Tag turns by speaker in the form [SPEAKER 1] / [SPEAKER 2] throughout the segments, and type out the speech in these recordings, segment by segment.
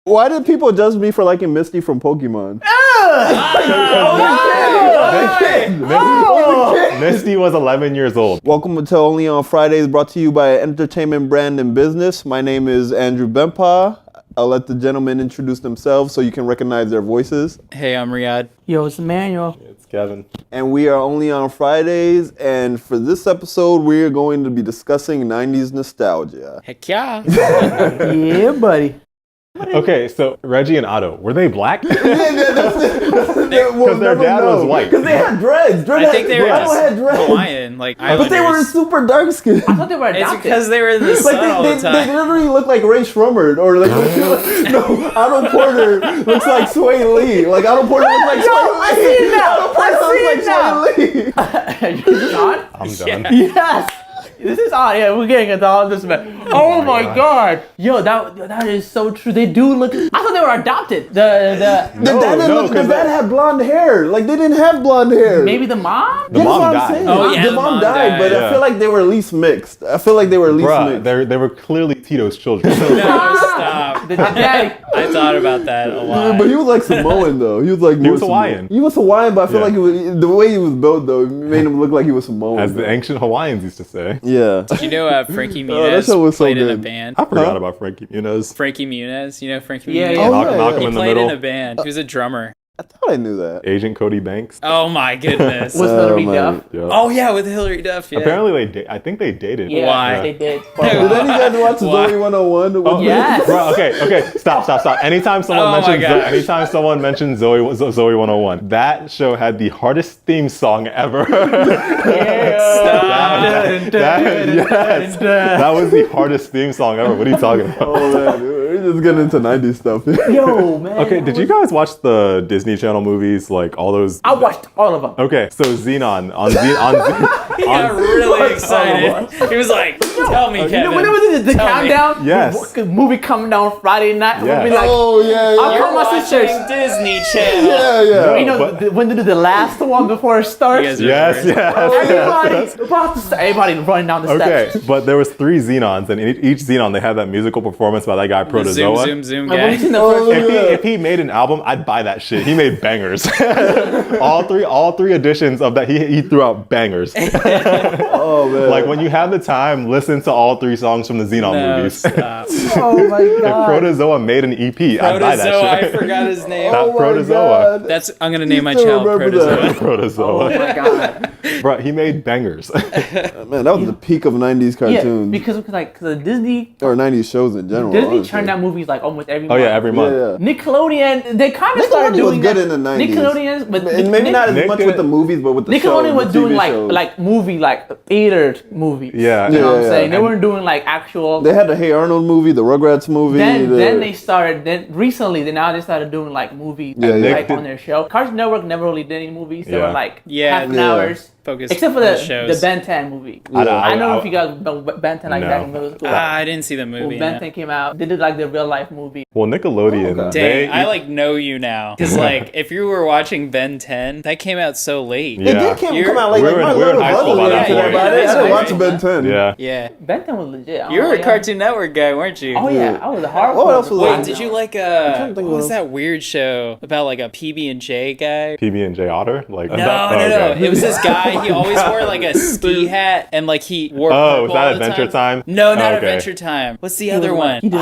[SPEAKER 1] Why did people judge me for liking Misty from Pokemon?
[SPEAKER 2] Misty was 11 years old.
[SPEAKER 1] Welcome to Only on Fridays, brought to you by Entertainment Brand and Business. My name is Andrew Bempa. I'll let the gentlemen introduce themselves so you can recognize their voices.
[SPEAKER 3] Hey, I'm Riyadh.
[SPEAKER 4] Yo, it's Emmanuel.
[SPEAKER 2] It's Kevin.
[SPEAKER 1] And we are Only on Fridays, and for this episode, we're going to be discussing 90's nostalgia.
[SPEAKER 3] Heck yeah.
[SPEAKER 4] Yeah, buddy.
[SPEAKER 2] Okay, so Reggie and Otto, were they black?
[SPEAKER 1] Because
[SPEAKER 2] their dad was white.
[SPEAKER 1] Because they had dreads.
[SPEAKER 3] I think they were
[SPEAKER 1] Otto had dreads.
[SPEAKER 3] Hawaiian, like
[SPEAKER 1] But they were
[SPEAKER 3] Islanders.
[SPEAKER 1] super dark skinned.
[SPEAKER 4] I thought they were
[SPEAKER 3] It's
[SPEAKER 4] adopted.
[SPEAKER 3] because they were in the sun all the
[SPEAKER 1] They
[SPEAKER 3] time.
[SPEAKER 1] literally look like Ray Shrummer, or like no, Otto Porter looks like Sway Lee. Like Otto Porter looks like Sway Lee.
[SPEAKER 4] I see it now.
[SPEAKER 1] Otto Porter looks like Sway Lee.
[SPEAKER 4] Is this on?
[SPEAKER 2] I'm done.
[SPEAKER 4] Yes. This is on. Yeah, we're getting into all this, man. Oh my god. Yo, that is so true. They do look. I thought they were adopted. The
[SPEAKER 1] dad had blonde hair. Like they didn't have blonde hair.
[SPEAKER 4] maybe the mom.
[SPEAKER 2] The mom
[SPEAKER 1] That's what I'm
[SPEAKER 2] died.
[SPEAKER 1] saying.
[SPEAKER 3] Oh, yeah,
[SPEAKER 1] the
[SPEAKER 3] the
[SPEAKER 1] mom
[SPEAKER 3] mom
[SPEAKER 1] died,
[SPEAKER 3] died.
[SPEAKER 1] but I
[SPEAKER 2] Yeah.
[SPEAKER 1] feel like they were at least mixed.
[SPEAKER 2] Bruh, they were clearly Tito's children.
[SPEAKER 3] No, stop.
[SPEAKER 4] The daddy.
[SPEAKER 3] I thought about that a lot.
[SPEAKER 1] But he was like Samoan though. He was like
[SPEAKER 2] He was
[SPEAKER 1] more
[SPEAKER 2] Hawaiian.
[SPEAKER 1] Samoan. He was Hawaiian, but I feel
[SPEAKER 2] Yeah.
[SPEAKER 1] like the way he was built though made him look like he was Samoan.
[SPEAKER 2] As the ancient Hawaiians used to say.
[SPEAKER 1] Yeah.
[SPEAKER 3] Did you know Frankie
[SPEAKER 1] that
[SPEAKER 3] Muniz
[SPEAKER 1] show was so
[SPEAKER 3] played in a
[SPEAKER 1] good.
[SPEAKER 3] band?
[SPEAKER 2] I forgot about Frankie Muniz.
[SPEAKER 3] Frankie Muniz, you know Frankie
[SPEAKER 4] Yeah,
[SPEAKER 3] Muniz?
[SPEAKER 4] yeah.
[SPEAKER 1] Oh,
[SPEAKER 2] Knock
[SPEAKER 1] yeah,
[SPEAKER 2] him
[SPEAKER 3] He
[SPEAKER 2] in the
[SPEAKER 3] played
[SPEAKER 2] middle.
[SPEAKER 3] in a band. He was a drummer.
[SPEAKER 1] I thought I knew that.
[SPEAKER 2] Agent Cody Banks.
[SPEAKER 3] Oh my goodness.
[SPEAKER 4] Was Hillary
[SPEAKER 1] man.
[SPEAKER 4] Duff?
[SPEAKER 2] Yeah.
[SPEAKER 3] Oh yeah, with Hillary Duff. Yeah.
[SPEAKER 2] Apparently, I think they dated.
[SPEAKER 4] Yeah,
[SPEAKER 3] Why?
[SPEAKER 4] they did.
[SPEAKER 1] Did any of you guys watch
[SPEAKER 3] Why?
[SPEAKER 1] Zoe 101?
[SPEAKER 2] Oh,
[SPEAKER 4] Yes.
[SPEAKER 2] Bro, okay. Stop. Anytime someone
[SPEAKER 3] Oh my
[SPEAKER 2] mentions
[SPEAKER 3] gosh.
[SPEAKER 2] Zoe 101, that show had the hardest theme song ever. Yes, that was the hardest theme song ever. What are you talking about?
[SPEAKER 1] Oh man, we're just getting into 90s stuff.
[SPEAKER 4] Yo, man.
[SPEAKER 2] Okay, did you guys watch the Disney Channel movies, like all those?
[SPEAKER 4] I watched all of them.
[SPEAKER 2] Okay, so Xenon on
[SPEAKER 3] He got really excited. He was like, "Tell me, Kevin."
[SPEAKER 4] When it was the
[SPEAKER 3] Tell me.
[SPEAKER 4] countdown,
[SPEAKER 2] Yes.
[SPEAKER 4] movie coming down Friday night,
[SPEAKER 2] Yes.
[SPEAKER 4] we'll be like,
[SPEAKER 1] Oh yeah,
[SPEAKER 4] I'll
[SPEAKER 1] yeah.
[SPEAKER 4] call my
[SPEAKER 3] Watching
[SPEAKER 4] sisters.
[SPEAKER 3] Disney Channel.
[SPEAKER 1] Yeah.
[SPEAKER 4] You know,
[SPEAKER 2] but-
[SPEAKER 4] when they do the last one before it starts,
[SPEAKER 3] You guys are
[SPEAKER 2] Yes,
[SPEAKER 3] the worst.
[SPEAKER 4] everybody running down the
[SPEAKER 2] Okay,
[SPEAKER 4] steps.
[SPEAKER 2] but there was 3 Xenons, and in each Xenon they had that musical performance by that guy
[SPEAKER 3] The
[SPEAKER 2] Protozoa.
[SPEAKER 3] zoom
[SPEAKER 4] Have you
[SPEAKER 3] guy.
[SPEAKER 4] seen the
[SPEAKER 1] Oh,
[SPEAKER 4] first one?
[SPEAKER 1] yeah.
[SPEAKER 2] If he made an album, I'd buy that shit. He made bangers. all three editions of that, he threw out bangers.
[SPEAKER 1] Oh man.
[SPEAKER 2] Like when you have the time, listen to all 3 songs from the Xenon
[SPEAKER 3] No,
[SPEAKER 2] movies.
[SPEAKER 3] stop.
[SPEAKER 4] Oh my
[SPEAKER 2] If
[SPEAKER 4] god.
[SPEAKER 2] Protozoa made an EP, I'd buy that
[SPEAKER 3] Protozoa, I
[SPEAKER 2] shit.
[SPEAKER 3] forgot his name.
[SPEAKER 2] That
[SPEAKER 1] oh my
[SPEAKER 2] Protozoa.
[SPEAKER 1] God.
[SPEAKER 3] That's I'm gonna name my
[SPEAKER 1] still
[SPEAKER 3] child
[SPEAKER 1] remember that.
[SPEAKER 3] Protozoa.
[SPEAKER 4] Oh
[SPEAKER 2] Protozoa.
[SPEAKER 4] my god.
[SPEAKER 2] Bro, he made bangers.
[SPEAKER 1] Man, that was the peak of 90s
[SPEAKER 4] Yeah,
[SPEAKER 1] cartoons.
[SPEAKER 4] because the Disney
[SPEAKER 1] Or 90s shows in general.
[SPEAKER 4] Disney
[SPEAKER 1] honestly.
[SPEAKER 4] churned out movies like almost every
[SPEAKER 2] Oh
[SPEAKER 4] month.
[SPEAKER 2] yeah, every month.
[SPEAKER 1] Yeah.
[SPEAKER 4] Nickelodeon, they kind of started
[SPEAKER 1] Nickelodeon was
[SPEAKER 4] doing
[SPEAKER 1] good
[SPEAKER 4] that.
[SPEAKER 1] in the 90s.
[SPEAKER 4] Nickelodeon, but
[SPEAKER 1] And maybe not as
[SPEAKER 2] Nick
[SPEAKER 1] much
[SPEAKER 2] did
[SPEAKER 1] with
[SPEAKER 2] it-
[SPEAKER 1] the movies, but with the
[SPEAKER 4] Nickelodeon
[SPEAKER 1] shows,
[SPEAKER 4] was
[SPEAKER 1] the
[SPEAKER 4] doing
[SPEAKER 1] TV
[SPEAKER 4] like
[SPEAKER 1] shows.
[SPEAKER 4] movie like theater movies.
[SPEAKER 2] Yeah.
[SPEAKER 4] You know what I'm
[SPEAKER 1] Yeah,
[SPEAKER 4] saying?
[SPEAKER 1] yeah.
[SPEAKER 4] They weren't doing like actual.
[SPEAKER 1] They had the Hey Arnold movie, the Rugrats movie.
[SPEAKER 4] Then they started. Then recently, now they started doing like movies
[SPEAKER 1] Yeah, yeah.
[SPEAKER 4] like on their show. Cartoon Network never really did any movies. They
[SPEAKER 2] Yeah.
[SPEAKER 4] were like
[SPEAKER 3] Yeah,
[SPEAKER 4] half an
[SPEAKER 1] yeah.
[SPEAKER 4] hours.
[SPEAKER 3] Focus
[SPEAKER 4] Except for
[SPEAKER 3] on
[SPEAKER 4] the
[SPEAKER 3] shows.
[SPEAKER 4] Ben 10 movie.
[SPEAKER 1] Yeah.
[SPEAKER 4] I don't know if you guys know Ben 10 like
[SPEAKER 2] No.
[SPEAKER 4] back in middle school.
[SPEAKER 3] I didn't see the
[SPEAKER 4] When
[SPEAKER 3] movie.
[SPEAKER 4] Ben
[SPEAKER 3] no.
[SPEAKER 4] 10 came out, they did like the real life movie.
[SPEAKER 2] Well, Nickelodeon,
[SPEAKER 1] Oh, okay.
[SPEAKER 2] they
[SPEAKER 3] Dang, I like know you now. Cause like if you were watching Ben 10, that came out so late.
[SPEAKER 2] Yeah.
[SPEAKER 1] It did come out like,
[SPEAKER 2] We were
[SPEAKER 1] my
[SPEAKER 2] in
[SPEAKER 1] little
[SPEAKER 2] high school
[SPEAKER 1] brother
[SPEAKER 2] by
[SPEAKER 1] was
[SPEAKER 2] that
[SPEAKER 1] into
[SPEAKER 2] point.
[SPEAKER 1] but I didn't
[SPEAKER 3] Yeah.
[SPEAKER 1] watch Ben 10.
[SPEAKER 2] Yeah.
[SPEAKER 3] Yeah.
[SPEAKER 4] Ben 10 was legit.
[SPEAKER 3] You were a
[SPEAKER 4] yeah.
[SPEAKER 3] Cartoon Network guy, weren't you?
[SPEAKER 4] Oh yeah, I was a hardcore.
[SPEAKER 1] What else was
[SPEAKER 3] Wait,
[SPEAKER 1] on?
[SPEAKER 3] did you like
[SPEAKER 1] trying to think
[SPEAKER 3] what was
[SPEAKER 1] of-
[SPEAKER 3] that weird show about like a PB&J guy?
[SPEAKER 2] PB&J Otter? Like
[SPEAKER 3] No.
[SPEAKER 2] okay.
[SPEAKER 3] It was this guy. He always wore like a ski hat and like he wore.
[SPEAKER 2] Oh, was
[SPEAKER 3] purple
[SPEAKER 2] that
[SPEAKER 3] all the
[SPEAKER 2] Adventure Time?
[SPEAKER 3] No, not
[SPEAKER 2] Okay.
[SPEAKER 3] Adventure Time. What's the other one?
[SPEAKER 4] He did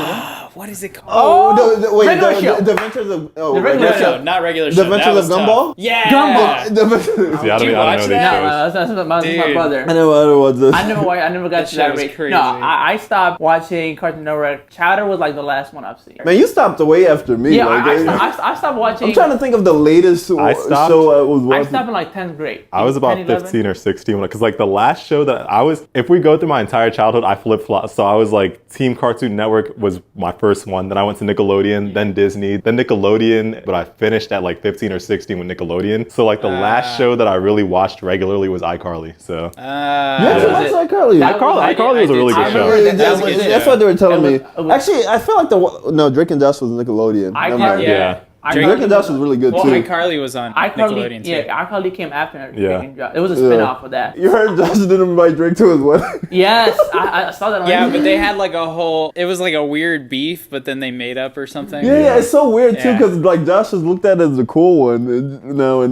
[SPEAKER 3] What is it called?
[SPEAKER 1] Oh, wait,
[SPEAKER 4] regular show.
[SPEAKER 1] the Adventures of
[SPEAKER 4] The regular
[SPEAKER 3] no,
[SPEAKER 4] show.
[SPEAKER 3] not regular
[SPEAKER 1] The
[SPEAKER 3] show.
[SPEAKER 1] Adventures
[SPEAKER 3] That was
[SPEAKER 1] of
[SPEAKER 3] tough.
[SPEAKER 1] Gumball?
[SPEAKER 3] Yeah.
[SPEAKER 4] Gumball.
[SPEAKER 1] The Adventures.
[SPEAKER 2] See, I
[SPEAKER 3] Did you
[SPEAKER 2] don't know
[SPEAKER 3] watch
[SPEAKER 2] these
[SPEAKER 3] that?
[SPEAKER 2] shows.
[SPEAKER 4] That's my
[SPEAKER 3] Dude.
[SPEAKER 4] brother.
[SPEAKER 1] I never watched this.
[SPEAKER 4] I never got
[SPEAKER 3] That
[SPEAKER 4] to that
[SPEAKER 3] show was
[SPEAKER 4] rate.
[SPEAKER 3] crazy.
[SPEAKER 4] No, I stopped watching Cartoon Network. Chowder was like the last one I've seen.
[SPEAKER 1] Man, you stopped way after me.
[SPEAKER 4] Yeah,
[SPEAKER 1] like,
[SPEAKER 4] I stopped watching.
[SPEAKER 1] I'm trying to think of the latest
[SPEAKER 2] I stopped-
[SPEAKER 1] show I was
[SPEAKER 4] I
[SPEAKER 1] watching.
[SPEAKER 4] stopped in like 10th grade.
[SPEAKER 2] I was about
[SPEAKER 4] 10, 11.
[SPEAKER 2] 15 or 16 because like the last show that I was, if we go through my entire childhood, I flip-flopped. So I was like Team Cartoon Network was my first one. Then I went to Nickelodeon, then Disney, then Nickelodeon. But I finished at like 15 or 16 with Nickelodeon. So like the last show that I really watched regularly was iCarly. So
[SPEAKER 1] You actually
[SPEAKER 4] was
[SPEAKER 1] watched
[SPEAKER 4] it?
[SPEAKER 1] iCarly.
[SPEAKER 4] That
[SPEAKER 2] iCarly was a really good show.
[SPEAKER 4] remember
[SPEAKER 1] That's what they were telling me.
[SPEAKER 4] it was-
[SPEAKER 1] Actually, I feel like no, Drake and Josh was Nickelodeon.
[SPEAKER 4] iCarly,
[SPEAKER 1] Never mind.
[SPEAKER 2] Yeah.
[SPEAKER 1] Drake and Josh was really good too.
[SPEAKER 3] iCarly was on Nickelodeon too.
[SPEAKER 4] Yeah, iCarly came after
[SPEAKER 2] Yeah.
[SPEAKER 4] Drake and Josh. It was a spin-off of that.
[SPEAKER 1] You heard Josh didn't invite Drake to his wedding.
[SPEAKER 4] Yes, I saw that on
[SPEAKER 3] Yeah, but they had like a whole. It was like a weird beef, but then they made up or something.
[SPEAKER 1] Yeah, it's so weird too
[SPEAKER 3] Yeah.
[SPEAKER 1] because like Josh is looked at as the cool one, and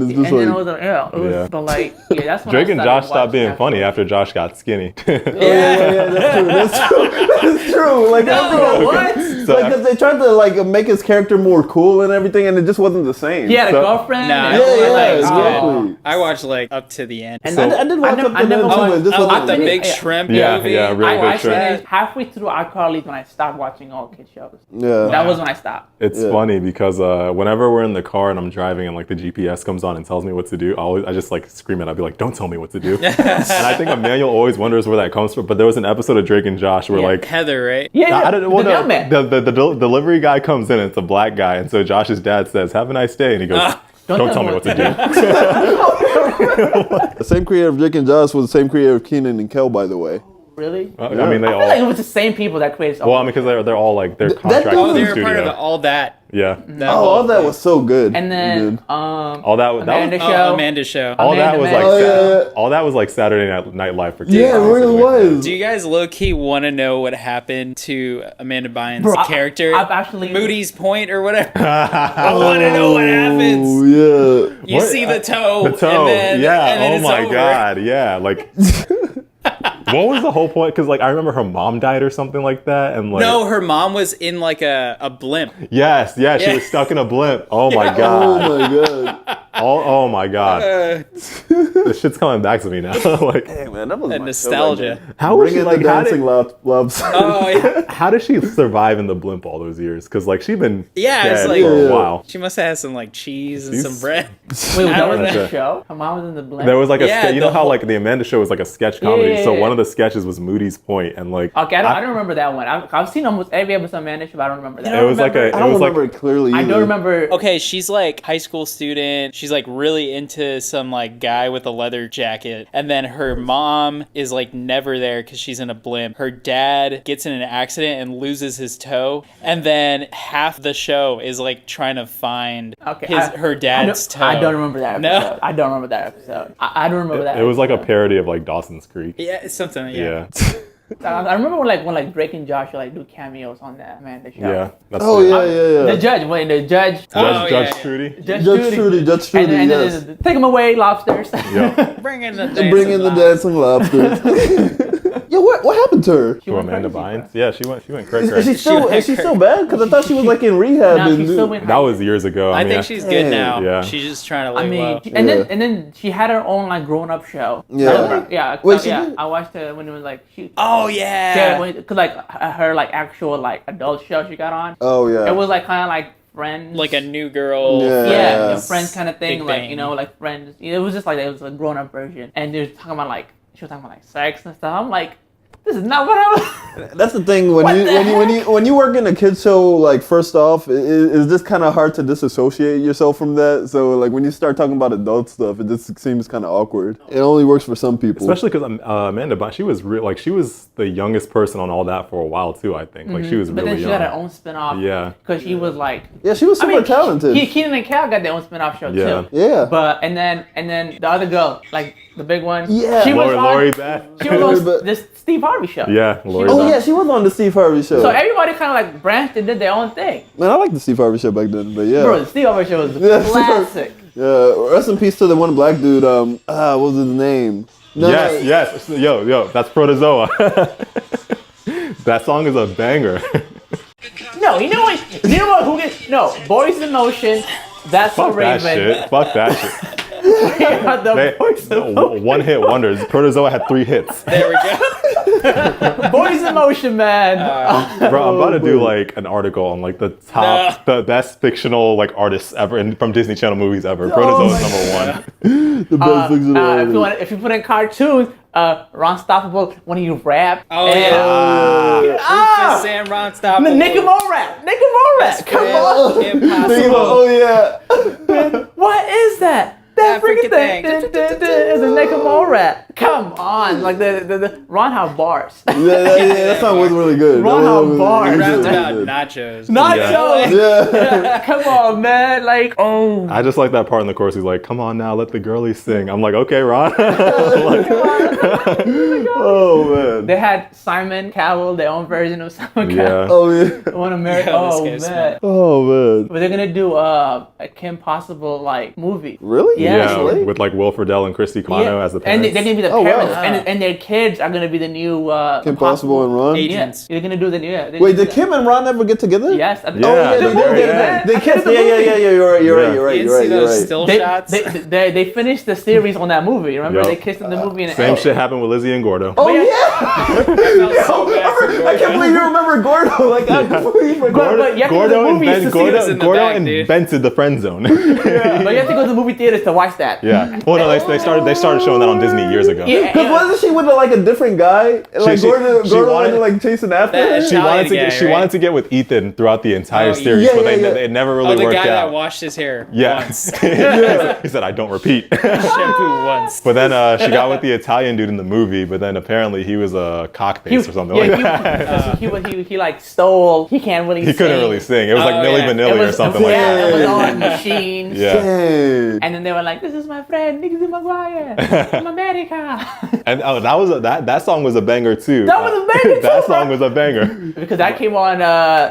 [SPEAKER 1] it's just
[SPEAKER 4] And then it
[SPEAKER 1] like.
[SPEAKER 4] was, but like, yeah, that's when
[SPEAKER 2] Drake
[SPEAKER 4] I
[SPEAKER 2] and
[SPEAKER 4] started
[SPEAKER 2] Josh stopped being
[SPEAKER 4] watching
[SPEAKER 2] funny after Josh got skinny.
[SPEAKER 1] Yeah, that's true. That's true. That's true. Like,
[SPEAKER 4] what?
[SPEAKER 1] Like, cause they tried to like make his character more cool and everything, and it just wasn't the same.
[SPEAKER 4] He had a
[SPEAKER 2] So-
[SPEAKER 4] girlfriend.
[SPEAKER 3] Nah.
[SPEAKER 4] and
[SPEAKER 3] Yeah,
[SPEAKER 4] everyone,
[SPEAKER 1] yeah,
[SPEAKER 4] like,
[SPEAKER 1] exactly.
[SPEAKER 3] I watched like up to the end.
[SPEAKER 4] And
[SPEAKER 1] I did watch
[SPEAKER 4] I
[SPEAKER 1] up to
[SPEAKER 4] never
[SPEAKER 1] the
[SPEAKER 4] watched-
[SPEAKER 1] end, but this
[SPEAKER 3] Oh,
[SPEAKER 1] wasn't
[SPEAKER 3] the
[SPEAKER 1] it.
[SPEAKER 3] Big
[SPEAKER 4] Yeah.
[SPEAKER 3] Shrimp
[SPEAKER 2] Yeah,
[SPEAKER 3] movie.
[SPEAKER 2] yeah, really
[SPEAKER 4] I
[SPEAKER 2] big
[SPEAKER 4] watched
[SPEAKER 2] shrimp.
[SPEAKER 4] it halfway through iCarly when I stopped watching all kid shows.
[SPEAKER 1] Yeah.
[SPEAKER 4] That was when I stopped.
[SPEAKER 2] It's
[SPEAKER 1] Yeah.
[SPEAKER 2] funny because whenever we're in the car and I'm driving and like the GPS comes on and tells me what to do, I just like scream it. I'll be like, "Don't tell me what to do." And I think Emmanuel always wonders where that comes from. But there was an episode of Drake and Josh where like
[SPEAKER 3] Heather, right?
[SPEAKER 4] Yeah,
[SPEAKER 2] I don't know.
[SPEAKER 4] the mailman.
[SPEAKER 2] The delivery guy comes in. And it's a black guy, and so Josh's dad says, "Have a nice day," and he goes, "Don't tell me what to do."
[SPEAKER 1] The same creator of Drake and Josh was the same creator of Keenan and Kel, by the way.
[SPEAKER 4] Really?
[SPEAKER 2] I mean, they
[SPEAKER 4] I feel like it
[SPEAKER 2] all.
[SPEAKER 4] was the same people that created.
[SPEAKER 2] Well, I mean, because they're all like they're
[SPEAKER 1] That
[SPEAKER 2] contracted
[SPEAKER 1] dude
[SPEAKER 3] Oh,
[SPEAKER 2] with
[SPEAKER 3] they
[SPEAKER 2] the
[SPEAKER 3] were part of
[SPEAKER 2] studio.
[SPEAKER 3] the All That.
[SPEAKER 2] Yeah.
[SPEAKER 3] That
[SPEAKER 1] Oh,
[SPEAKER 3] whole
[SPEAKER 1] all that
[SPEAKER 3] thing.
[SPEAKER 1] was so good.
[SPEAKER 4] and then
[SPEAKER 2] All that was
[SPEAKER 4] Amanda
[SPEAKER 2] that was,
[SPEAKER 4] Show.
[SPEAKER 3] Amanda's show.
[SPEAKER 2] all that was like
[SPEAKER 1] Oh, yeah.
[SPEAKER 2] all that was like Saturday Night Live for kids.
[SPEAKER 1] Yeah, it really
[SPEAKER 2] basically.
[SPEAKER 1] was.
[SPEAKER 3] Do you guys low key want to know what happened to Amanda Bynes'
[SPEAKER 4] Bro,
[SPEAKER 3] character?
[SPEAKER 4] I've actually
[SPEAKER 3] Moody's Point or whatever. I want to know what happens.
[SPEAKER 1] Oh, yeah.
[SPEAKER 3] You
[SPEAKER 2] What?
[SPEAKER 3] see the toe.
[SPEAKER 2] The toe.
[SPEAKER 3] And then,
[SPEAKER 2] Yeah.
[SPEAKER 3] and then
[SPEAKER 2] Oh
[SPEAKER 3] it's
[SPEAKER 2] my
[SPEAKER 3] over.
[SPEAKER 2] God. Yeah. Like. What was the whole point? Because like I remember her mom died or something like that, and like
[SPEAKER 3] No, her mom was in like a blimp.
[SPEAKER 2] yes, she
[SPEAKER 3] Yeah.
[SPEAKER 2] was stuck in a blimp. Oh my
[SPEAKER 1] Oh
[SPEAKER 2] God.
[SPEAKER 1] my god.
[SPEAKER 2] Oh my God. This shit's coming back to me now. Like,
[SPEAKER 1] Hey man, that was
[SPEAKER 3] That
[SPEAKER 1] my
[SPEAKER 3] nostalgia.
[SPEAKER 2] how was
[SPEAKER 1] Bring
[SPEAKER 2] she
[SPEAKER 1] in
[SPEAKER 2] like?
[SPEAKER 1] the
[SPEAKER 2] How
[SPEAKER 1] dancing
[SPEAKER 2] did,
[SPEAKER 1] loves.
[SPEAKER 3] Oh yeah.
[SPEAKER 2] how did she survive in the blimp all those years? Because like she'd been
[SPEAKER 3] Yeah, it's
[SPEAKER 2] dead
[SPEAKER 3] like-
[SPEAKER 2] for a
[SPEAKER 1] Yeah.
[SPEAKER 2] while.
[SPEAKER 3] She must have had some like cheese and
[SPEAKER 2] She's-
[SPEAKER 3] some bread.
[SPEAKER 4] Wait, that
[SPEAKER 3] I
[SPEAKER 4] was
[SPEAKER 3] don't
[SPEAKER 4] in
[SPEAKER 2] know.
[SPEAKER 4] the show. Her mom was in the blend.
[SPEAKER 2] There was like a
[SPEAKER 3] Yeah,
[SPEAKER 2] you know
[SPEAKER 3] the
[SPEAKER 2] how
[SPEAKER 3] whole-
[SPEAKER 2] like the Amanda Show was like a sketch comedy.
[SPEAKER 4] yeah,
[SPEAKER 2] So
[SPEAKER 4] yeah.
[SPEAKER 2] one of the sketches was Moody's Point, and like
[SPEAKER 4] Okay, I don't remember that one. I've seen almost every episode of Amanda Show, but I don't remember that.
[SPEAKER 2] it was like a
[SPEAKER 1] I
[SPEAKER 2] it
[SPEAKER 1] don't
[SPEAKER 2] was
[SPEAKER 1] remember
[SPEAKER 2] like
[SPEAKER 1] it clearly.
[SPEAKER 4] I
[SPEAKER 1] either.
[SPEAKER 4] don't remember.
[SPEAKER 3] Okay, she's like high school student. She's like really into some like guy with a leather jacket. And then her mom is like never there because she's in a blimp. Her dad gets in an accident and loses his toe. And then half the show is like trying to find
[SPEAKER 4] Okay,
[SPEAKER 3] her dad's toe.
[SPEAKER 4] I don't remember that
[SPEAKER 3] No?
[SPEAKER 4] episode. I don't remember that episode. I don't remember that.
[SPEAKER 2] it was like a
[SPEAKER 4] episode.
[SPEAKER 2] parody of like Dawson's Creek.
[SPEAKER 3] Yeah, it's something. Yeah.
[SPEAKER 2] Yeah.
[SPEAKER 4] I remember when Drake and Josh would like do cameos on that Amanda Show.
[SPEAKER 2] Yeah. That's
[SPEAKER 1] Oh
[SPEAKER 2] it.
[SPEAKER 1] yeah, yeah,
[SPEAKER 4] The
[SPEAKER 1] yeah.
[SPEAKER 4] judge, when the judge,
[SPEAKER 3] Oh,
[SPEAKER 2] Judge
[SPEAKER 3] yeah, yeah.
[SPEAKER 2] Trudy.
[SPEAKER 4] Judge
[SPEAKER 1] Judge Trudy,
[SPEAKER 4] and
[SPEAKER 1] yes.
[SPEAKER 4] then take them away, lobsters.
[SPEAKER 2] Yeah.
[SPEAKER 3] Bring in the
[SPEAKER 1] And bring in the dancing lobsters. Yo, what happened to her?
[SPEAKER 4] She
[SPEAKER 2] To
[SPEAKER 4] went
[SPEAKER 2] Amanda
[SPEAKER 4] crazy,
[SPEAKER 2] Bynes. Yeah, she went cray
[SPEAKER 1] Is
[SPEAKER 2] cray.
[SPEAKER 1] she still
[SPEAKER 3] went
[SPEAKER 1] bad? Because I thought she was like in rehab.
[SPEAKER 4] Nah,
[SPEAKER 1] and
[SPEAKER 4] she still went.
[SPEAKER 2] That was years ago.
[SPEAKER 3] I
[SPEAKER 2] mean,
[SPEAKER 3] think she's good now.
[SPEAKER 2] Yeah.
[SPEAKER 3] She's just trying to
[SPEAKER 4] I
[SPEAKER 3] live
[SPEAKER 4] mean,
[SPEAKER 3] low.
[SPEAKER 4] and then she had her own like grown up show.
[SPEAKER 1] Yeah.
[SPEAKER 4] Yeah.
[SPEAKER 1] Wait, she
[SPEAKER 4] yeah.
[SPEAKER 1] did?
[SPEAKER 4] I watched it when it was like she.
[SPEAKER 3] Oh
[SPEAKER 4] Yeah,
[SPEAKER 3] yeah.
[SPEAKER 4] because like her like actual like adult show she got on.
[SPEAKER 1] Oh yeah.
[SPEAKER 4] It was like kind of like Friends.
[SPEAKER 3] Like a new girl.
[SPEAKER 1] Yeah.
[SPEAKER 4] yeah,
[SPEAKER 1] Yeah.
[SPEAKER 4] Friends kind of thing.
[SPEAKER 3] Big
[SPEAKER 4] Like
[SPEAKER 3] Bang.
[SPEAKER 4] you know, like Friends. It was just like it was a grown up version, and they were talking about like she was talking about like sex and stuff. I'm like, this is not what I was.
[SPEAKER 1] That's the thing when
[SPEAKER 4] What
[SPEAKER 1] you
[SPEAKER 4] the
[SPEAKER 1] when you work in a kids show. Like first off, it's just kind of hard to disassociate yourself from that. So like when you start talking about adult stuff, it just seems kind of awkward. It only works for some people.
[SPEAKER 2] Especially because Amanda Bynes, she was she was the youngest person on all that for a while too. I think like she was
[SPEAKER 4] But
[SPEAKER 2] really
[SPEAKER 4] then she
[SPEAKER 2] young.
[SPEAKER 4] got her own spinoff.
[SPEAKER 2] Yeah.
[SPEAKER 4] Because she was like.
[SPEAKER 1] yeah, she was super talented.
[SPEAKER 4] Keenan and Kel got their own spinoff show
[SPEAKER 2] Yeah.
[SPEAKER 4] too.
[SPEAKER 1] Yeah.
[SPEAKER 4] But and then the other girl, like the big one.
[SPEAKER 1] Yeah.
[SPEAKER 4] She was
[SPEAKER 2] Lori
[SPEAKER 4] on.
[SPEAKER 2] Beth.
[SPEAKER 4] She was
[SPEAKER 1] Lori
[SPEAKER 4] on
[SPEAKER 1] Beth.
[SPEAKER 4] this Steve Harvey show.
[SPEAKER 2] Yeah, Lori
[SPEAKER 1] Oh
[SPEAKER 2] Beth.
[SPEAKER 1] yeah, she was on the Steve Harvey show.
[SPEAKER 4] So everybody kind of like branched and did their own thing.
[SPEAKER 1] Man, I liked the Steve Harvey show back then, but yeah.
[SPEAKER 4] Bro, the Steve Harvey show was
[SPEAKER 1] Yeah, Steve Harvey-
[SPEAKER 4] classic.
[SPEAKER 1] Yeah, rest in peace to the one black dude. What was his name? No,
[SPEAKER 2] Yes. Yo, that's Protozoa. That song is a banger.
[SPEAKER 4] No, you know what? You know what? Who gets no Boys in Motion? That's
[SPEAKER 2] Fuck
[SPEAKER 4] a
[SPEAKER 2] that
[SPEAKER 4] Raven.
[SPEAKER 2] shit. Fuck that shit.
[SPEAKER 4] The
[SPEAKER 2] They-
[SPEAKER 4] Boys in Motion.
[SPEAKER 2] one hit wonders. Protozoa had 3 hits.
[SPEAKER 3] There we go.
[SPEAKER 4] Boys in Motion, man.
[SPEAKER 2] Bro, I'm about to do like an article on like the top, the best fictional like artists ever from Disney Channel movies ever. Protozoa is number 1.
[SPEAKER 1] the best things
[SPEAKER 4] if you put in cartoons, Ron Stoppable when he rap.
[SPEAKER 3] Oh
[SPEAKER 4] and-
[SPEAKER 3] yeah.
[SPEAKER 4] Ah!
[SPEAKER 3] Rufus and Ron Stoppable.
[SPEAKER 4] Nick and Mo rap. Nick and Mo rap. Come on.
[SPEAKER 3] Impossible.
[SPEAKER 1] Oh yeah.
[SPEAKER 4] What is that? That
[SPEAKER 3] African
[SPEAKER 4] freaking thing.
[SPEAKER 3] thing.
[SPEAKER 4] It's a Nick and Mo rap. Come on. like the Ron have bars.
[SPEAKER 1] That song was really good.
[SPEAKER 4] Ron
[SPEAKER 1] That
[SPEAKER 4] have
[SPEAKER 1] was
[SPEAKER 4] bars.
[SPEAKER 1] really
[SPEAKER 3] Rapped
[SPEAKER 1] good.
[SPEAKER 3] about
[SPEAKER 1] Really good.
[SPEAKER 3] nachos.
[SPEAKER 4] Nachos.
[SPEAKER 1] Yeah.
[SPEAKER 4] Come on, man. Like, oh.
[SPEAKER 2] I just like that part in the chorus. He's like, "Come on now, let the girlies sing." I'm like, "Okay, Ron."
[SPEAKER 1] Oh man.
[SPEAKER 4] They had Simon Cowell, their own version of Simon
[SPEAKER 2] Yeah.
[SPEAKER 4] Cowell.
[SPEAKER 1] Oh yeah.
[SPEAKER 4] One American.
[SPEAKER 3] Yo, this
[SPEAKER 4] Oh
[SPEAKER 3] guy's
[SPEAKER 4] man.
[SPEAKER 1] Oh man.
[SPEAKER 4] But they're gonna do a Kim Possible like movie.
[SPEAKER 1] Really?
[SPEAKER 4] Yeah.
[SPEAKER 2] Yeah, with like Will Friedle and Christy Quano as the
[SPEAKER 4] And
[SPEAKER 2] parents.
[SPEAKER 4] they're gonna be the
[SPEAKER 1] Oh, wow.
[SPEAKER 4] parents, and their kids are gonna be the new
[SPEAKER 1] Kim Possible and Ron.
[SPEAKER 3] Agents.
[SPEAKER 4] Yeah, they're gonna do the new. Yeah, they're
[SPEAKER 1] Wait,
[SPEAKER 4] gonna
[SPEAKER 1] did
[SPEAKER 4] do
[SPEAKER 1] Kim and Ron ever get together?
[SPEAKER 4] that. Yes.
[SPEAKER 2] Yeah,
[SPEAKER 1] Oh
[SPEAKER 2] the
[SPEAKER 1] yeah,
[SPEAKER 2] very
[SPEAKER 1] they
[SPEAKER 2] end.
[SPEAKER 1] did. They kissed. Yeah. You're right.
[SPEAKER 2] Yeah.
[SPEAKER 1] You're right.
[SPEAKER 3] You
[SPEAKER 1] You're
[SPEAKER 3] didn't see
[SPEAKER 1] right.
[SPEAKER 3] those
[SPEAKER 1] You're right.
[SPEAKER 3] still
[SPEAKER 4] They,
[SPEAKER 3] shots?
[SPEAKER 4] they finished the series on that movie. Remember,
[SPEAKER 2] Yup.
[SPEAKER 4] they kissed in the movie. And
[SPEAKER 2] Same shit happened with Lizzie and Gordo.
[SPEAKER 1] Oh yeah.
[SPEAKER 3] So bad for
[SPEAKER 1] I can't believe you remember Gordo. Like I completely forgot.
[SPEAKER 4] But you have to go to the movies to see
[SPEAKER 3] Gordo-
[SPEAKER 4] this.
[SPEAKER 3] in the
[SPEAKER 2] Gordo
[SPEAKER 3] back, dude.
[SPEAKER 2] invented the friend zone.
[SPEAKER 4] But you have to go to the movie theaters to watch that.
[SPEAKER 2] Yeah. Well, no, they started showing that on Disney years ago.
[SPEAKER 4] Yeah.
[SPEAKER 1] Because wasn't she with like a different guy? And, like
[SPEAKER 2] she
[SPEAKER 1] Gordo
[SPEAKER 2] wanted-
[SPEAKER 1] wanted like chasing after
[SPEAKER 3] That
[SPEAKER 1] her.
[SPEAKER 3] is-
[SPEAKER 2] She wanted to
[SPEAKER 3] Italian
[SPEAKER 2] get
[SPEAKER 3] guy, right?
[SPEAKER 2] wanted to get with Ethan throughout the entire
[SPEAKER 3] Oh,
[SPEAKER 2] series,
[SPEAKER 1] yeah,
[SPEAKER 2] but
[SPEAKER 1] yeah.
[SPEAKER 2] it never really
[SPEAKER 3] Oh, the
[SPEAKER 2] worked
[SPEAKER 3] guy
[SPEAKER 2] out.
[SPEAKER 3] that washed his hair
[SPEAKER 2] Yeah.
[SPEAKER 3] once.
[SPEAKER 2] He said, "I don't repeat."
[SPEAKER 3] Shampoo once.
[SPEAKER 2] But then she got with the Italian dude in the movie, but then apparently he was a cockface or something like that.
[SPEAKER 4] He like stole. He can't really.
[SPEAKER 2] He couldn't really sing. It was like
[SPEAKER 3] Oh,
[SPEAKER 2] Milli
[SPEAKER 3] yeah.
[SPEAKER 2] Vanilli or something like
[SPEAKER 4] yeah,
[SPEAKER 2] that.
[SPEAKER 4] it was on machines.
[SPEAKER 2] Yeah.
[SPEAKER 1] Dang.
[SPEAKER 4] And then they were like, "This is my friend, Nicky Maguire from America."
[SPEAKER 2] And that song was a banger too.
[SPEAKER 4] That was a banger, too,
[SPEAKER 2] That song
[SPEAKER 4] bro.
[SPEAKER 2] was a banger.
[SPEAKER 4] Because that came on.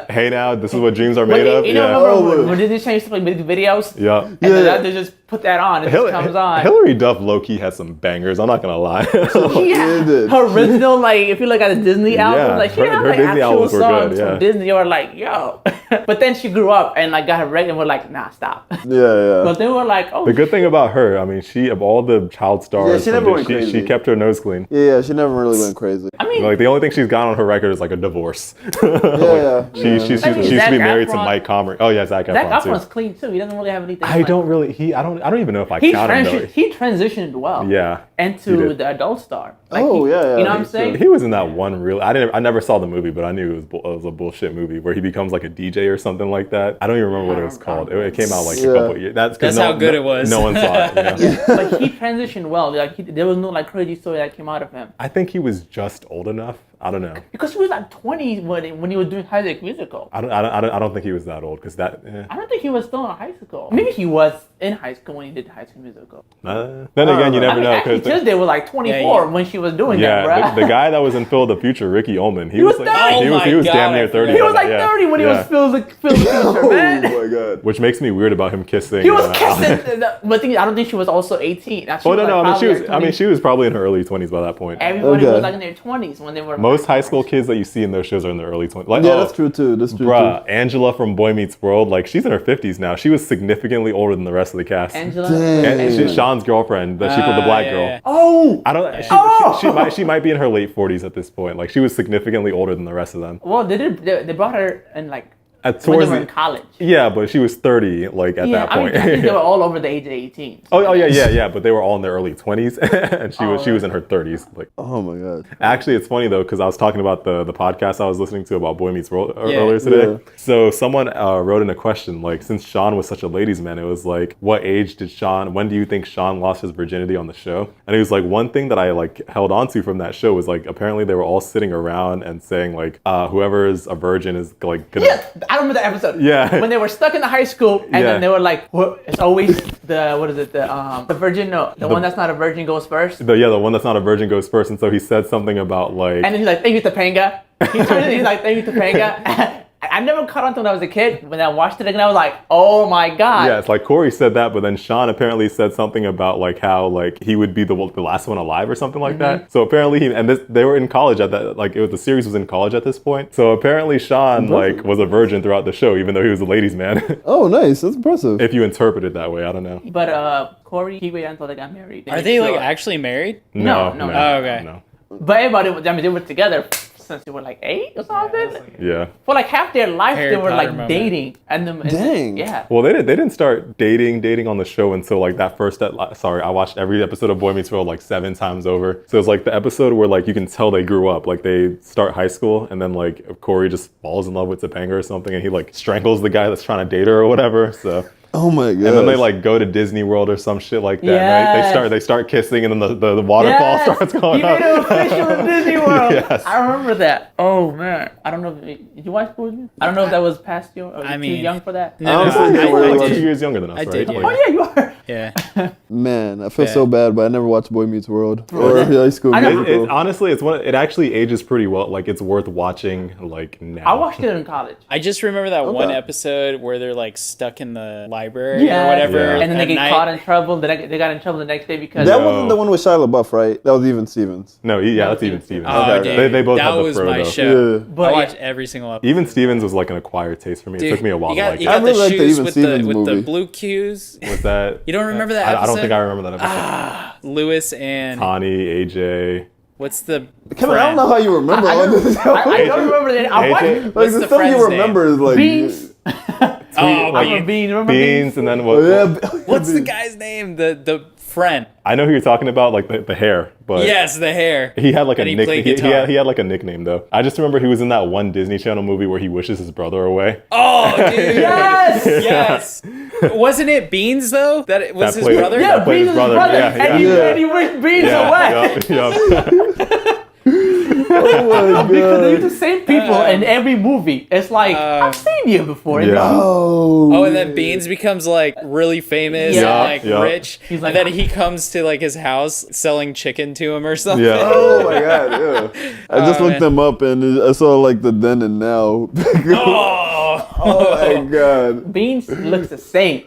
[SPEAKER 2] Hey now, this is what dreams are made of.
[SPEAKER 4] You know,
[SPEAKER 2] Yeah.
[SPEAKER 4] remember when Disney Channel used to like make videos?
[SPEAKER 2] Yeah.
[SPEAKER 4] And then they just put that on. It just comes on.
[SPEAKER 2] Hilary Duff low-key had some bangers. I'm not gonna lie.
[SPEAKER 4] Yeah,
[SPEAKER 1] it did.
[SPEAKER 4] her original, like, if you look at the Disney album,
[SPEAKER 2] Yeah,
[SPEAKER 4] like, she
[SPEAKER 2] her
[SPEAKER 4] had like
[SPEAKER 2] Disney
[SPEAKER 4] actual
[SPEAKER 2] albums were
[SPEAKER 4] songs
[SPEAKER 2] good, yeah.
[SPEAKER 4] from Disney. You were like, yo. But then she grew up and like got her pregnant and we're like, nah, stop.
[SPEAKER 1] Yeah.
[SPEAKER 4] But they were like, oh,
[SPEAKER 2] The good thing about her, I mean, she of all the child stars,
[SPEAKER 1] she never went crazy.
[SPEAKER 2] she kept her nose clean.
[SPEAKER 1] Yeah, she never really went crazy.
[SPEAKER 4] I mean,
[SPEAKER 2] Like the only thing she's got on her record is like a divorce.
[SPEAKER 1] Yeah.
[SPEAKER 2] She used to
[SPEAKER 4] Zac
[SPEAKER 2] be married to
[SPEAKER 4] Efron-
[SPEAKER 2] Mike Comrie. Oh yeah, Zac
[SPEAKER 4] Zac
[SPEAKER 2] Efron too.
[SPEAKER 4] Efron's clean too. He doesn't really have anything.
[SPEAKER 2] I don't really. I don't even know if I
[SPEAKER 4] He
[SPEAKER 2] count him though.
[SPEAKER 4] he transitioned well.
[SPEAKER 2] Yeah. He
[SPEAKER 4] Into
[SPEAKER 2] did.
[SPEAKER 4] the adult star.
[SPEAKER 1] Oh, yeah.
[SPEAKER 4] You know what I'm saying?
[SPEAKER 2] He was in that one real. I never saw the movie, but I knew it was a bullshit movie where he becomes like a DJ or something like that. I don't even remember what it was called. It came out like a couple of years. That's
[SPEAKER 3] how good it was.
[SPEAKER 2] No one saw it. You know?
[SPEAKER 4] Like he transitioned well. Like there was no like crazy story that came out of him.
[SPEAKER 2] I think he was just old enough. I don't know.
[SPEAKER 4] Because he was like 20 when he was doing High School Musical.
[SPEAKER 2] I don't think he was that old because that.
[SPEAKER 4] I don't think he was still in high school. Maybe he was in high school when he did High School Musical.
[SPEAKER 2] Then again, you never know.
[SPEAKER 4] Actually, Tuesday was like 24 when she was doing that,
[SPEAKER 2] Yeah,
[SPEAKER 4] bro.
[SPEAKER 2] the guy that was in Phil the Future, Ricky Ullman, he
[SPEAKER 4] was
[SPEAKER 2] like,
[SPEAKER 4] 30.
[SPEAKER 2] he was
[SPEAKER 3] Oh my
[SPEAKER 2] damn near
[SPEAKER 3] God,
[SPEAKER 2] 30.
[SPEAKER 4] He was
[SPEAKER 2] by
[SPEAKER 4] like
[SPEAKER 2] that,
[SPEAKER 4] 30 when he
[SPEAKER 2] yeah.
[SPEAKER 4] was Phil the Future,
[SPEAKER 1] Oh
[SPEAKER 4] man.
[SPEAKER 1] my god.
[SPEAKER 2] Which makes me weird about him kissing.
[SPEAKER 4] He was kissing, but I don't think she was also 18. Now, she
[SPEAKER 2] Oh
[SPEAKER 4] was,
[SPEAKER 2] no,
[SPEAKER 4] like,
[SPEAKER 2] no.
[SPEAKER 4] probably
[SPEAKER 2] She was probably in her early 20s by that point.
[SPEAKER 4] Everybody
[SPEAKER 1] Okay.
[SPEAKER 4] was like in their 20s when they were.
[SPEAKER 2] Most high school kids that you see in those shows are in their early 20s. Like,
[SPEAKER 1] Yeah, that's true too. That's true
[SPEAKER 2] Bruh, Angela from Boy Meets World, like she's in her 50s now. She was significantly older than the rest of the cast.
[SPEAKER 4] Angela.
[SPEAKER 1] Dang.
[SPEAKER 2] And she's Sean's girlfriend, she put the black girl.
[SPEAKER 3] yeah.
[SPEAKER 4] Oh.
[SPEAKER 2] I don't. She might be in her late 40s at this point. Like she was significally older than the rest of them.
[SPEAKER 4] Well, they brought her in like when they
[SPEAKER 2] Towards
[SPEAKER 4] were in college.
[SPEAKER 2] yeah, but she was 30 like at that
[SPEAKER 4] I
[SPEAKER 2] point.
[SPEAKER 4] mean, I think they were all over the age of 18.
[SPEAKER 2] Oh yeah, but they were all in their early 20s, and she was in her 30s. Like,
[SPEAKER 1] Oh my god.
[SPEAKER 2] actually, it's funny though because I was talking about the podcast I was listening to about Boy Meets World
[SPEAKER 3] Yeah.
[SPEAKER 2] earlier today.
[SPEAKER 1] Yeah.
[SPEAKER 2] So someone wrote in a question like, since Sean was such a ladies' man, it was like, what age did Sean? When do you think Sean lost his virginity on the show? And it was like one thing that I like held on to from that show was like apparently they were all sitting around and saying like, whoever is a virgin is like gonna.
[SPEAKER 4] Yeah, I remember that episode.
[SPEAKER 2] Yeah.
[SPEAKER 4] When they were stuck in the high school, and
[SPEAKER 2] Yeah.
[SPEAKER 4] then they were like, "It's always the virgin? No, the one that's not a virgin goes first."
[SPEAKER 2] The one that's not a virgin goes first, and so he said something about like.
[SPEAKER 4] And then he's like, "Thank you, Topanga." He's like, "Thank you, Topanga." I never caught on to when I was a kid. When I watched it again, I was like, "Oh my god!"
[SPEAKER 2] Yeah, it's like Corey said that, but then Sean apparently said something about like how like he would be the last one alive or something like that. So apparently they were in college at that, like the series was in college at this point. So apparently Sean like was a virgin throughout the show, even though he was a ladies' man.
[SPEAKER 1] Oh nice. That's impressive.
[SPEAKER 2] If you interpret it that way, I don't know.
[SPEAKER 4] But Corey, he waited until they got married.
[SPEAKER 3] Are they like actually married?
[SPEAKER 4] No.
[SPEAKER 3] Oh, okay.
[SPEAKER 2] No.
[SPEAKER 4] But everybody, I mean, they were together since they were like 8 or something.
[SPEAKER 2] Yeah.
[SPEAKER 4] For like half their life,
[SPEAKER 3] Harry
[SPEAKER 4] they were
[SPEAKER 3] Potter
[SPEAKER 4] like
[SPEAKER 3] moment.
[SPEAKER 4] dating, and then
[SPEAKER 1] Dang.
[SPEAKER 4] yeah.
[SPEAKER 2] Well, they didn't start dating on the show until like that first. Sorry, I watched every episode of Boy Meets World like 7 times over. So it's like the episode where like you can tell they grew up. Like they start high school, and then like Corey just falls in love with Topanga or something, and he like strangles the guy that's trying to date her or whatever. So.
[SPEAKER 1] Oh my god.
[SPEAKER 2] And then they like go to Disney World or some shit like that.
[SPEAKER 4] Yes.
[SPEAKER 2] Right? They start kissing, and then the waterfall
[SPEAKER 4] Yes.
[SPEAKER 2] starts going
[SPEAKER 4] He made it
[SPEAKER 2] up.
[SPEAKER 4] official in Disney World.
[SPEAKER 2] Yes.
[SPEAKER 4] I remember that. Oh man, I don't know. Did you watch Boys? I don't know if that was past you or
[SPEAKER 3] I
[SPEAKER 4] too
[SPEAKER 3] mean-
[SPEAKER 4] young for that.
[SPEAKER 3] No,
[SPEAKER 1] I was thinking
[SPEAKER 3] I
[SPEAKER 1] we're
[SPEAKER 2] Like
[SPEAKER 1] like-
[SPEAKER 2] 2 years younger than us,
[SPEAKER 3] I
[SPEAKER 2] right?
[SPEAKER 3] did,
[SPEAKER 2] Like-
[SPEAKER 3] yeah.
[SPEAKER 4] Oh yeah, you are.
[SPEAKER 3] Yeah.
[SPEAKER 1] Man, I feel
[SPEAKER 3] Yeah.
[SPEAKER 1] so bad, but I never watched Boy Meets World or High School
[SPEAKER 4] I never-
[SPEAKER 1] Musical.
[SPEAKER 2] Honestly, it actually ages pretty well. Like it's worth watching. Like now.
[SPEAKER 4] I watched it in college.
[SPEAKER 3] I just remember that one
[SPEAKER 1] Okay.
[SPEAKER 3] episode where they're like stuck in the library
[SPEAKER 4] Yeah.
[SPEAKER 3] or whatever.
[SPEAKER 2] Yeah.
[SPEAKER 4] And then they
[SPEAKER 3] at
[SPEAKER 4] get
[SPEAKER 3] night.
[SPEAKER 4] caught in trouble. They got in trouble the next day because
[SPEAKER 1] That
[SPEAKER 2] No.
[SPEAKER 1] wasn't the one with Shia LaBeouf, right? That was Even Stevens.
[SPEAKER 2] No, yeah, that's even Stevens.
[SPEAKER 3] Oh,
[SPEAKER 1] Okay.
[SPEAKER 3] dude.
[SPEAKER 2] They both
[SPEAKER 3] that
[SPEAKER 2] have the
[SPEAKER 3] was
[SPEAKER 2] fro,
[SPEAKER 3] my
[SPEAKER 2] though.
[SPEAKER 3] show.
[SPEAKER 1] Yeah.
[SPEAKER 4] But
[SPEAKER 3] I
[SPEAKER 4] yeah.
[SPEAKER 3] watched every single episode.
[SPEAKER 2] Even Stevens was like an acquired taste for me.
[SPEAKER 3] Dude,
[SPEAKER 2] It took me a while
[SPEAKER 3] you got,
[SPEAKER 2] to
[SPEAKER 3] you
[SPEAKER 2] like
[SPEAKER 3] got
[SPEAKER 1] I really
[SPEAKER 3] the
[SPEAKER 1] like the
[SPEAKER 3] shoes
[SPEAKER 1] Even
[SPEAKER 3] with
[SPEAKER 1] Stevens
[SPEAKER 3] the
[SPEAKER 1] movie.
[SPEAKER 3] blue cues.
[SPEAKER 2] it. Was that?
[SPEAKER 3] You don't remember that
[SPEAKER 2] I
[SPEAKER 3] episode?
[SPEAKER 2] don't think I remember that episode.
[SPEAKER 3] Lewis and
[SPEAKER 2] Tawny, AJ.
[SPEAKER 3] what's the
[SPEAKER 1] Kevin, I don't know how you remember all this.
[SPEAKER 4] I don't remember that. I watched
[SPEAKER 2] AJ?
[SPEAKER 1] Like
[SPEAKER 3] What's
[SPEAKER 1] the
[SPEAKER 3] the
[SPEAKER 1] stuff you
[SPEAKER 3] friend's
[SPEAKER 1] remember is like
[SPEAKER 4] Beans.
[SPEAKER 3] Oh,
[SPEAKER 2] like,
[SPEAKER 4] I'm a bean. Remember
[SPEAKER 2] Beans, and then what?
[SPEAKER 1] Oh, yeah.
[SPEAKER 3] what's the guy's name? The friend.
[SPEAKER 2] I know who you're talking about, like the hair, but
[SPEAKER 3] Yes, the hair.
[SPEAKER 2] he had like a
[SPEAKER 3] And he
[SPEAKER 2] nickname.
[SPEAKER 3] played guitar.
[SPEAKER 2] He had like a nickname though. I just remember he was in that one Disney Channel movie where he wishes his brother away.
[SPEAKER 3] Oh, dude.
[SPEAKER 4] Yes.
[SPEAKER 3] Yes. Wasn't it Beans though? That it was
[SPEAKER 2] That
[SPEAKER 3] his
[SPEAKER 2] played-
[SPEAKER 3] brother.
[SPEAKER 4] Yeah,
[SPEAKER 2] That played
[SPEAKER 4] Beans
[SPEAKER 2] his
[SPEAKER 4] is his
[SPEAKER 2] brother.
[SPEAKER 4] brother,
[SPEAKER 2] Yeah,
[SPEAKER 4] and,
[SPEAKER 1] yeah.
[SPEAKER 4] and he wished Beans away.
[SPEAKER 2] Yeah.
[SPEAKER 1] Oh my
[SPEAKER 4] Because they're
[SPEAKER 1] god.
[SPEAKER 4] the same people in every movie. It's like I've seen you before.
[SPEAKER 2] Yeah.
[SPEAKER 1] Oh.
[SPEAKER 3] Oh, and then Beans becomes like really famous
[SPEAKER 4] Yeah.
[SPEAKER 3] and like
[SPEAKER 2] Yeah.
[SPEAKER 3] rich.
[SPEAKER 4] He's like-
[SPEAKER 3] and then he comes to like his house selling chicken to him or something.
[SPEAKER 2] Yeah.
[SPEAKER 1] Oh my god, yeah. I just looked
[SPEAKER 3] man.
[SPEAKER 1] them up and I saw like the then and now. Oh my god.
[SPEAKER 4] Beans looks the same.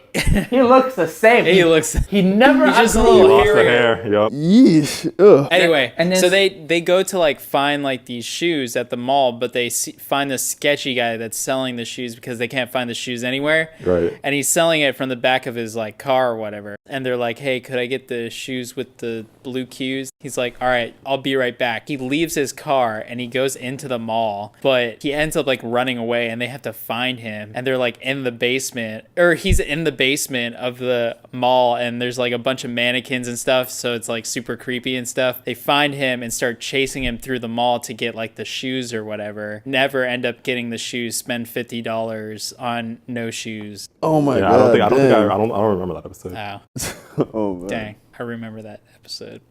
[SPEAKER 4] He looks the same.
[SPEAKER 3] He looks.
[SPEAKER 4] He never.
[SPEAKER 3] He's just a
[SPEAKER 4] agreed.
[SPEAKER 3] little
[SPEAKER 2] Lost the
[SPEAKER 3] hairier.
[SPEAKER 2] hair. Yep.
[SPEAKER 1] Yeesh. Ugh.
[SPEAKER 3] Anyway,
[SPEAKER 4] And then-
[SPEAKER 3] so they go to like find like these shoes at the mall, but they find this sketchy guy that's selling the shoes because they can't find the shoes anywhere.
[SPEAKER 2] Right.
[SPEAKER 3] And he's selling it from the back of his like car or whatever. And they're like, "Hey, could I get the shoes with the blue cues?" He's like, "All right, I'll be right back." He leaves his car and he goes into the mall, but he ends up like running away and they have to find him. And they're like in the basement, or he's in the basement of the mall and there's like a bunch of mannequins and stuff, so it's like super creepy and stuff. They find him and start chasing him through the mall to get like the shoes or whatever. Never end up getting the shoes, spend $50 on no shoes.
[SPEAKER 1] Oh my
[SPEAKER 2] Yeah.
[SPEAKER 1] god.
[SPEAKER 2] I
[SPEAKER 1] damn.
[SPEAKER 2] don't remember that episode.
[SPEAKER 3] Wow.
[SPEAKER 1] Oh man.
[SPEAKER 3] Dang, I remember that episode.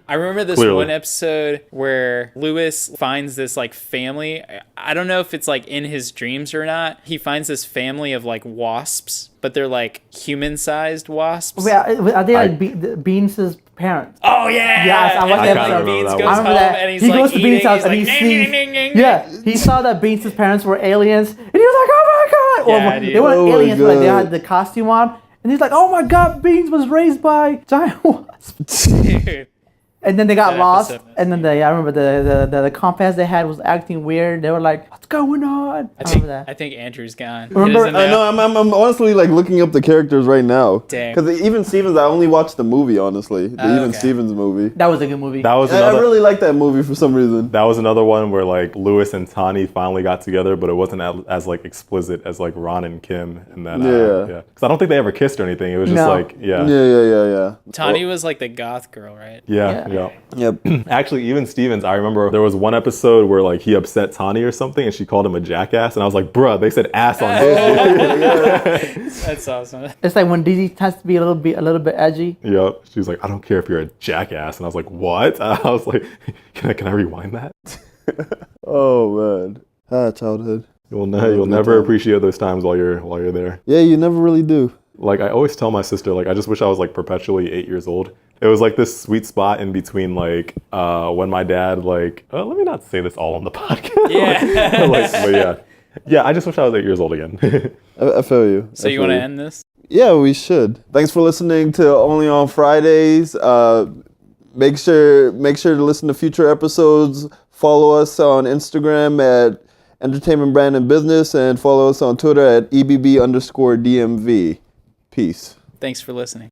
[SPEAKER 3] I remember this
[SPEAKER 2] Clearly.
[SPEAKER 3] one episode where Lewis finds this like family. I don't know if it's like in his dreams or not. He finds this family of like wasps, but they're like human-sized wasps.
[SPEAKER 4] Are they like Beans' parents?
[SPEAKER 3] Oh yeah!
[SPEAKER 4] Yes, I watched
[SPEAKER 3] And
[SPEAKER 4] that
[SPEAKER 3] then
[SPEAKER 4] episode.
[SPEAKER 3] Beans
[SPEAKER 2] I
[SPEAKER 3] goes
[SPEAKER 2] remember
[SPEAKER 3] home
[SPEAKER 4] that.
[SPEAKER 3] and he's
[SPEAKER 4] He
[SPEAKER 3] like
[SPEAKER 4] goes to
[SPEAKER 3] eating.
[SPEAKER 4] Beans' house
[SPEAKER 3] He's
[SPEAKER 4] and
[SPEAKER 3] like,
[SPEAKER 4] he
[SPEAKER 3] "Ning,
[SPEAKER 4] sees.
[SPEAKER 3] ning, ning, ning."
[SPEAKER 4] Yeah, he saw that Beans' parents were aliens, and he was like, "Oh my god!"
[SPEAKER 3] Yeah,
[SPEAKER 4] Or
[SPEAKER 3] dude.
[SPEAKER 4] they weren't
[SPEAKER 1] Oh my
[SPEAKER 4] aliens, but like, they
[SPEAKER 1] God.
[SPEAKER 4] had the costume on, and he's like, "Oh my god, Beans was raised by giant wasps."
[SPEAKER 3] Dude.
[SPEAKER 4] And then they got
[SPEAKER 3] That
[SPEAKER 4] lost,
[SPEAKER 3] episode.
[SPEAKER 4] and then I remember the compass they had was acting weird. They were like, "What's going on?" I remember that.
[SPEAKER 3] I think Andrew's gone. He
[SPEAKER 4] Remember-
[SPEAKER 3] doesn't
[SPEAKER 1] I
[SPEAKER 3] know.
[SPEAKER 1] know. I'm honestly like looking up the characters right now.
[SPEAKER 3] Dang.
[SPEAKER 1] Because Even Stevens, I only watched the movie. Honestly, the
[SPEAKER 3] Oh,
[SPEAKER 1] Even
[SPEAKER 3] okay.
[SPEAKER 1] Stevens movie.
[SPEAKER 4] That was a good movie.
[SPEAKER 2] That was
[SPEAKER 1] I
[SPEAKER 2] another.
[SPEAKER 1] really like that movie for some reason.
[SPEAKER 2] That was another one where like Lewis and Tawny finally got together, but it wasn't as like explicit as like Ron and Kim. And then
[SPEAKER 1] Yeah.
[SPEAKER 2] because I don't think they ever kissed or anything. It was just
[SPEAKER 4] No.
[SPEAKER 2] like
[SPEAKER 1] Yeah.
[SPEAKER 3] Tawny was like the goth girl, right?
[SPEAKER 2] yeah.
[SPEAKER 1] Yep.
[SPEAKER 2] Actually, even Stevens, I remember there was one episode where like he upset Tawny or something, and she called him a jackass, and I was like, "Bruh, they said ass on this."
[SPEAKER 3] That's awesome.
[SPEAKER 4] It's like when Dizzy tends to be a little bit edgy.
[SPEAKER 2] Yep. She was like, "I don't care if you're a jackass," and I was like, "What?" I was like, "Can I rewind that?"
[SPEAKER 1] Oh man. Childhood.
[SPEAKER 2] You'll
[SPEAKER 1] good
[SPEAKER 2] never
[SPEAKER 1] time.
[SPEAKER 2] appreciate those times while you're there.
[SPEAKER 1] Yeah, you never really do.
[SPEAKER 2] Like I always tell my sister, like I just wish I was like perpetually 8 years old. It was like this sweet spot in between like when my dad like let me not say this all on the podcast.
[SPEAKER 3] Yeah.
[SPEAKER 2] but yeah, I just wish I was 8 years old again.
[SPEAKER 1] I feel you.
[SPEAKER 3] So you want to end this?
[SPEAKER 1] Yeah, we should. Thanks for listening to Only on Fridays. Make sure to listen to future episodes. Follow us on Instagram at Entertainment Brand and Business, and follow us on Twitter at EBB_DMV. Peace.
[SPEAKER 3] Thanks for listening.